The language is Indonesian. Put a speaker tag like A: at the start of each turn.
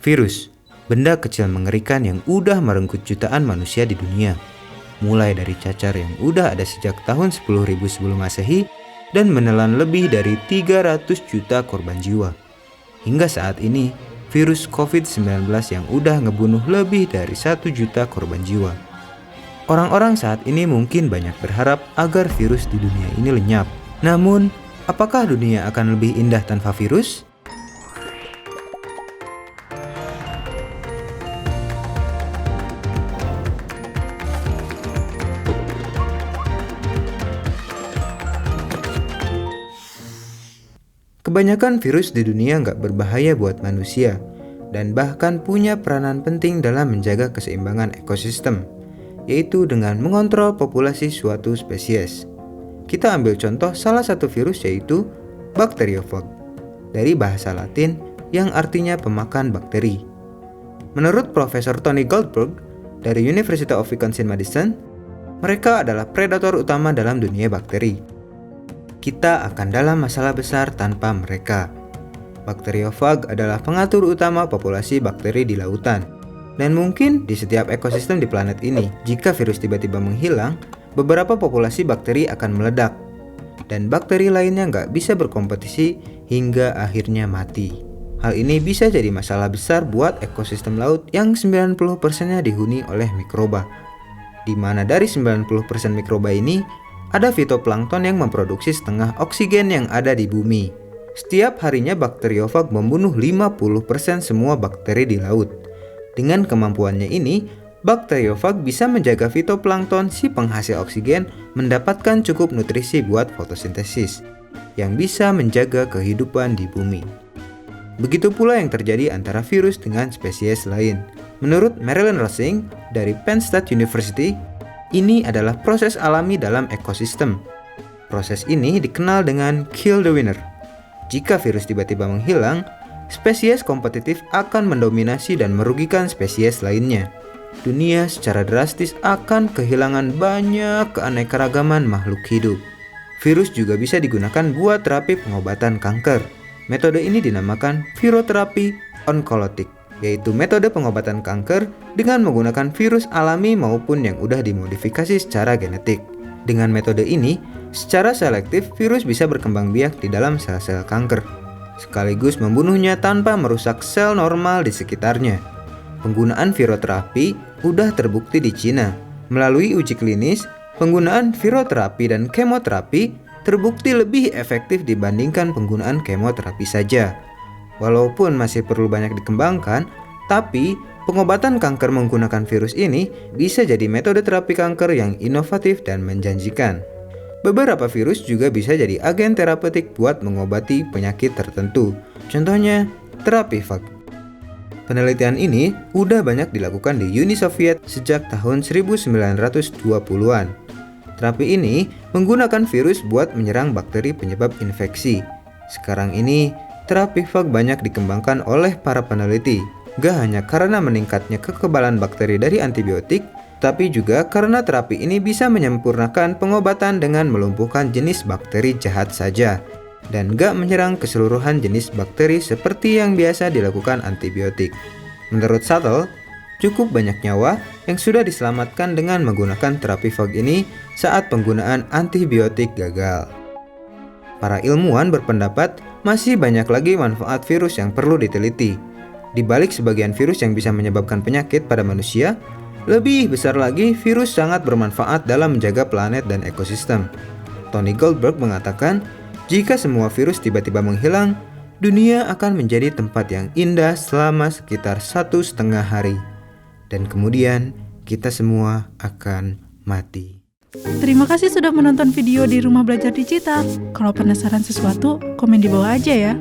A: Virus, benda kecil mengerikan yang udah merenggut jutaan manusia di dunia. Mulai dari cacar yang udah ada sejak tahun 10.000 sebelum Masehi dan menelan lebih dari 300 juta korban jiwa. Hingga saat ini, virus COVID-19 yang udah ngebunuh lebih dari 1 juta korban jiwa. Orang-orang saat ini mungkin banyak berharap agar virus di dunia ini lenyap. Namun, apakah dunia akan lebih indah tanpa virus? Kebanyakan virus di dunia nggak berbahaya buat manusia dan bahkan punya peranan penting dalam menjaga keseimbangan ekosistem, yaitu dengan mengontrol populasi suatu spesies. Kita ambil contoh salah satu virus yaitu Bacteriophage, dari bahasa Latin yang artinya pemakan bakteri. Menurut Profesor Tony Goldberg dari University of Wisconsin-Madison, mereka adalah predator utama dalam dunia bakteri. Kita akan dalam masalah besar tanpa mereka. Bacteriophage adalah pengatur utama populasi bakteri di lautan. Dan mungkin di setiap ekosistem di planet ini, jika virus tiba-tiba menghilang, beberapa populasi bakteri akan meledak. Dan bakteri lainnya nggak bisa berkompetisi hingga akhirnya mati. Hal ini bisa jadi masalah besar buat ekosistem laut yang 90%-nya dihuni oleh mikroba. Di mana dari 90% mikroba ini, ada fitoplankton yang memproduksi setengah oksigen yang ada di bumi. Setiap harinya Bacteriophage membunuh 50% semua bakteri di laut. Dengan kemampuannya ini, Bacteriophage bisa menjaga fitoplankton si penghasil oksigen mendapatkan cukup nutrisi buat fotosintesis, yang bisa menjaga kehidupan di bumi. Begitu pula yang terjadi antara virus dengan spesies lain. Menurut Marilyn Rosing dari Penn State University, ini adalah proses alami dalam ekosistem. Proses ini dikenal dengan kill the winner. Jika virus tiba-tiba menghilang, spesies kompetitif akan mendominasi dan merugikan spesies lainnya. Dunia secara drastis akan kehilangan banyak keanekaragaman makhluk hidup. Virus juga bisa digunakan buat terapi pengobatan kanker. Metode ini dinamakan viroterapi onkolotik, yaitu metode pengobatan kanker dengan menggunakan virus alami maupun yang udah dimodifikasi secara genetik. Dengan metode ini, secara selektif virus bisa berkembang biak di dalam sel-sel kanker, sekaligus membunuhnya tanpa merusak sel normal di sekitarnya. Penggunaan viroterapi udah terbukti di Cina. Melalui uji klinis, penggunaan viroterapi dan kemoterapi terbukti lebih efektif dibandingkan penggunaan kemoterapi saja. Walaupun masih perlu banyak dikembangkan, tapi pengobatan kanker menggunakan virus ini bisa jadi metode terapi kanker yang inovatif dan menjanjikan. Beberapa virus juga bisa jadi agen terapeutik buat mengobati penyakit tertentu. Contohnya, terapi phage. Penelitian ini udah banyak dilakukan di Uni Soviet sejak tahun 1920-an. Terapi ini menggunakan virus buat menyerang bakteri penyebab infeksi. Sekarang ini, terapi phage banyak dikembangkan oleh para peneliti, gak hanya karena meningkatnya kekebalan bakteri dari antibiotik, tapi juga karena terapi ini bisa menyempurnakan pengobatan dengan melumpuhkan jenis bakteri jahat saja, dan gak menyerang keseluruhan jenis bakteri seperti yang biasa dilakukan antibiotik. Menurut Sattel, cukup banyak nyawa yang sudah diselamatkan dengan menggunakan terapi phage ini saat penggunaan antibiotik gagal. Para ilmuwan berpendapat masih banyak lagi manfaat virus yang perlu diteliti. Di balik sebagian virus yang bisa menyebabkan penyakit pada manusia, lebih besar lagi virus sangat bermanfaat dalam menjaga planet dan ekosistem. Tony Goldberg mengatakan, jika semua virus tiba-tiba menghilang, dunia akan menjadi tempat yang indah selama sekitar 1,5 hari. Dan kemudian kita semua akan mati.
B: Terima kasih sudah menonton video di Rumah Belajar Digital. Kalau penasaran sesuatu, komen di bawah aja ya.